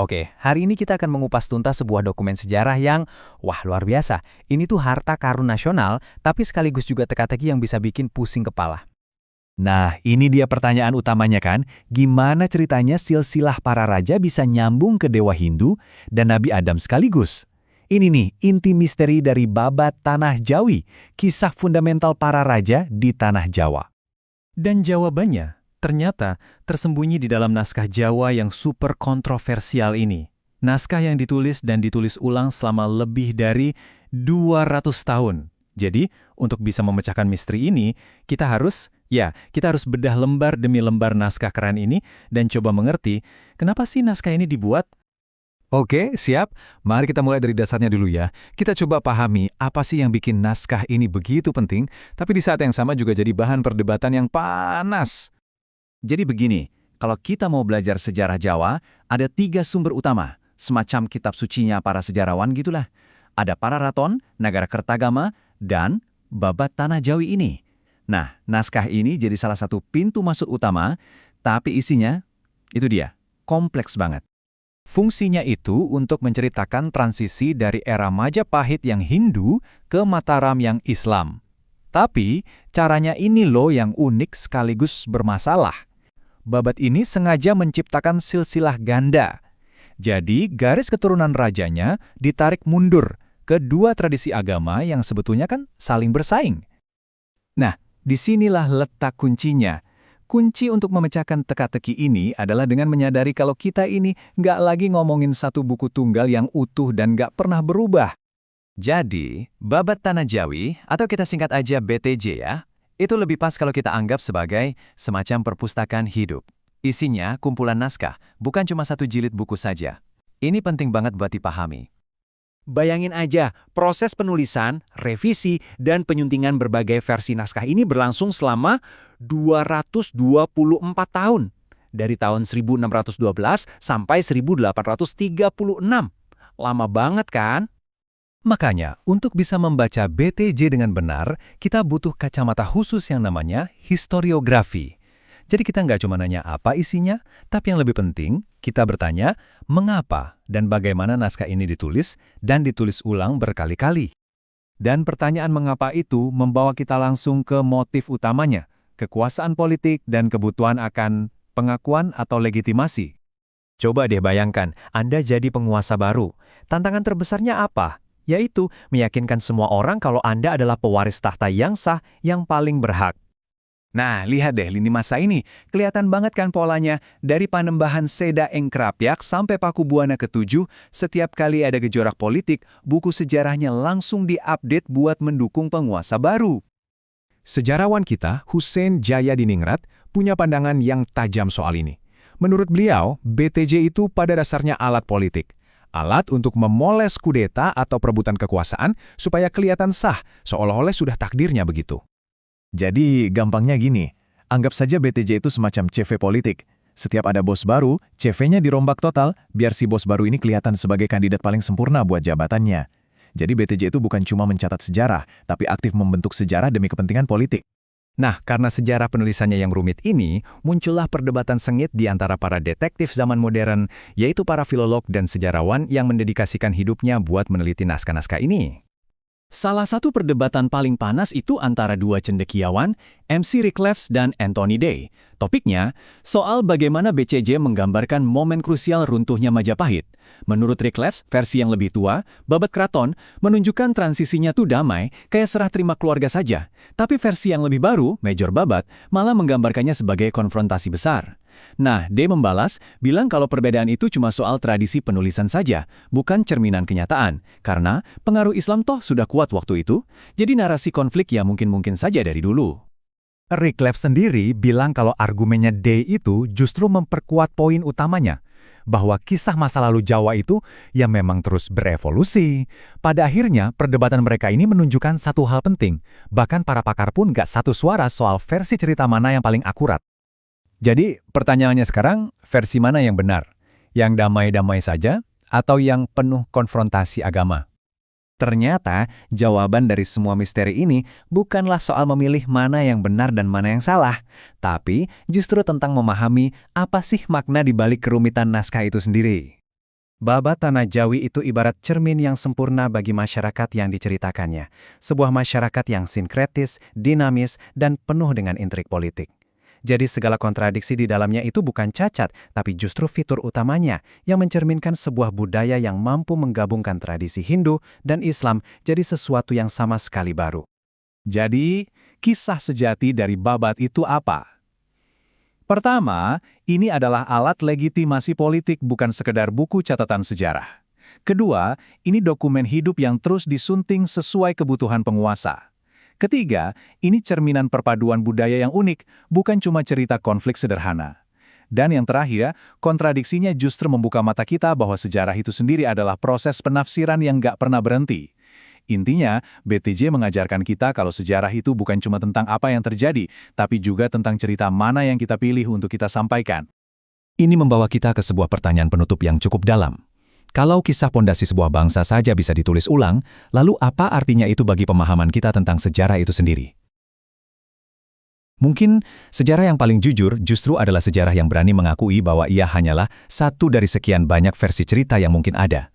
Oke, hari ini kita akan mengupas tuntas sebuah dokumen sejarah yang, wah luar biasa. Ini tuh harta karun nasional, tapi sekaligus juga teka-teki yang bisa bikin pusing kepala. Nah, ini dia pertanyaan utamanya kan, gimana ceritanya silsilah para raja bisa nyambung ke Dewa Hindu dan Nabi Adam sekaligus? Ini nih, inti misteri dari Babat Tanah Jawi, kisah fundamental para raja di Tanah Jawa. Dan jawabannya ternyata tersembunyi di dalam naskah Jawa yang super kontroversial ini. Naskah yang ditulis dan ditulis ulang selama lebih dari 200 tahun. Jadi, untuk bisa memecahkan misteri ini, kita harus bedah lembar demi lembar naskah keren ini dan coba mengerti kenapa sih naskah ini dibuat. Oke, siap. Mari kita mulai dari dasarnya dulu ya. Kita coba pahami apa sih yang bikin naskah ini begitu penting, tapi di saat yang sama juga jadi bahan perdebatan yang panas. Jadi begini, kalau kita mau belajar sejarah Jawa, ada 3 sumber utama, semacam kitab sucinya para sejarawan gitulah. Ada Pararaton, Nagara Kertagama, dan Babat Tanah Jawi ini. Nah, naskah ini jadi salah satu pintu masuk utama, tapi isinya, itu dia, kompleks banget. Fungsinya itu untuk menceritakan transisi dari era Majapahit yang Hindu ke Mataram yang Islam. Tapi, caranya ini loh yang unik sekaligus bermasalah. Babat ini sengaja menciptakan silsilah ganda. Jadi, garis keturunan rajanya ditarik mundur ke dua tradisi agama yang sebetulnya kan saling bersaing. Nah, disinilah letak kuncinya. Kunci untuk memecahkan teka-teki ini adalah dengan menyadari kalau kita ini nggak lagi ngomongin satu buku tunggal yang utuh dan nggak pernah berubah. Jadi, Babat Tanah Jawi, atau kita singkat aja BTJ ya, itu lebih pas kalau kita anggap sebagai semacam perpustakaan hidup. Isinya kumpulan naskah, bukan cuma satu jilid buku saja. Ini penting banget buat dipahami. Bayangin aja, proses penulisan, revisi, dan penyuntingan berbagai versi naskah ini berlangsung selama 224 tahun. Dari tahun 1612 sampai 1836. Lama banget kan? Makanya, untuk bisa membaca BTJ dengan benar, kita butuh kacamata khusus yang namanya historiografi. Jadi kita nggak cuma nanya apa isinya, tapi yang lebih penting, kita bertanya mengapa dan bagaimana naskah ini ditulis dan ditulis ulang berkali-kali. Dan pertanyaan mengapa itu membawa kita langsung ke motif utamanya, kekuasaan politik dan kebutuhan akan pengakuan atau legitimasi. Coba deh bayangkan, Anda jadi penguasa baru. Tantangan terbesarnya apa? Yaitu meyakinkan semua orang kalau Anda adalah pewaris tahta yang sah yang paling berhak. Nah, lihat deh lini masa ini. Kelihatan banget kan polanya. Dari Panembahan Seda Engkrapyak sampai Paku Buana ke-7, setiap kali ada gejolak politik, buku sejarahnya langsung diupdate buat mendukung penguasa baru. Sejarawan kita, Hussein Jayadiningrat, punya pandangan yang tajam soal ini. Menurut beliau, BTJ itu pada dasarnya alat politik. Alat untuk memoles kudeta atau perebutan kekuasaan supaya kelihatan sah, seolah-olah sudah takdirnya begitu. Jadi, gampangnya gini, anggap saja BTJ itu semacam CV politik. Setiap ada bos baru, CV-nya dirombak total, biar si bos baru ini kelihatan sebagai kandidat paling sempurna buat jabatannya. Jadi BTJ itu bukan cuma mencatat sejarah, tapi aktif membentuk sejarah demi kepentingan politik. Nah, karena sejarah penulisannya yang rumit ini, muncullah perdebatan sengit di antara para detektif zaman modern, yaitu para filolog dan sejarawan yang mendedikasikan hidupnya buat meneliti naskah-naskah ini. Salah satu perdebatan paling panas itu antara dua cendekiawan, MC Rickleff dan Anthony Day. Topiknya, soal bagaimana BCJ menggambarkan momen krusial runtuhnya Majapahit. Menurut Rickleff, versi yang lebih tua, Babat Kraton, menunjukkan transisinya tuh damai, kayak serah terima keluarga saja. Tapi versi yang lebih baru, Major Babat, malah menggambarkannya sebagai konfrontasi besar. Nah, Day membalas, bilang kalau perbedaan itu cuma soal tradisi penulisan saja, bukan cerminan kenyataan. Karena pengaruh Islam toh sudah kuat waktu itu, jadi narasi konflik ya mungkin-mungkin saja dari dulu. Rickleff sendiri bilang kalau argumennya Day itu justru memperkuat poin utamanya, bahwa kisah masa lalu Jawa itu ya memang terus berevolusi. Pada akhirnya, perdebatan mereka ini menunjukkan satu hal penting, bahkan para pakar pun gak satu suara soal versi cerita mana yang paling akurat. Jadi, pertanyaannya sekarang, versi mana yang benar? Yang damai-damai saja, atau yang penuh konfrontasi agama? Ternyata, jawaban dari semua misteri ini bukanlah soal memilih mana yang benar dan mana yang salah, tapi justru tentang memahami apa sih makna di balik kerumitan naskah itu sendiri. Babat Tanah Jawi itu ibarat cermin yang sempurna bagi masyarakat yang diceritakannya. Sebuah masyarakat yang sinkretis, dinamis, dan penuh dengan intrik politik. Jadi segala kontradiksi di dalamnya itu bukan cacat, tapi justru fitur utamanya yang mencerminkan sebuah budaya yang mampu menggabungkan tradisi Hindu dan Islam jadi sesuatu yang sama sekali baru. Jadi, kisah sejati dari Babat itu apa? Pertama, ini adalah alat legitimasi politik bukan sekedar buku catatan sejarah. Kedua, ini dokumen hidup yang terus disunting sesuai kebutuhan penguasa. Ketiga, ini cerminan perpaduan budaya yang unik, bukan cuma cerita konflik sederhana. Dan yang terakhir, kontradiksinya justru membuka mata kita bahwa sejarah itu sendiri adalah proses penafsiran yang nggak pernah berhenti. Intinya, BTJ mengajarkan kita kalau sejarah itu bukan cuma tentang apa yang terjadi, tapi juga tentang cerita mana yang kita pilih untuk kita sampaikan. Ini membawa kita ke sebuah pertanyaan penutup yang cukup dalam. Kalau kisah pondasi sebuah bangsa saja bisa ditulis ulang, lalu apa artinya itu bagi pemahaman kita tentang sejarah itu sendiri? Mungkin sejarah yang paling jujur justru adalah sejarah yang berani mengakui bahwa ia hanyalah satu dari sekian banyak versi cerita yang mungkin ada.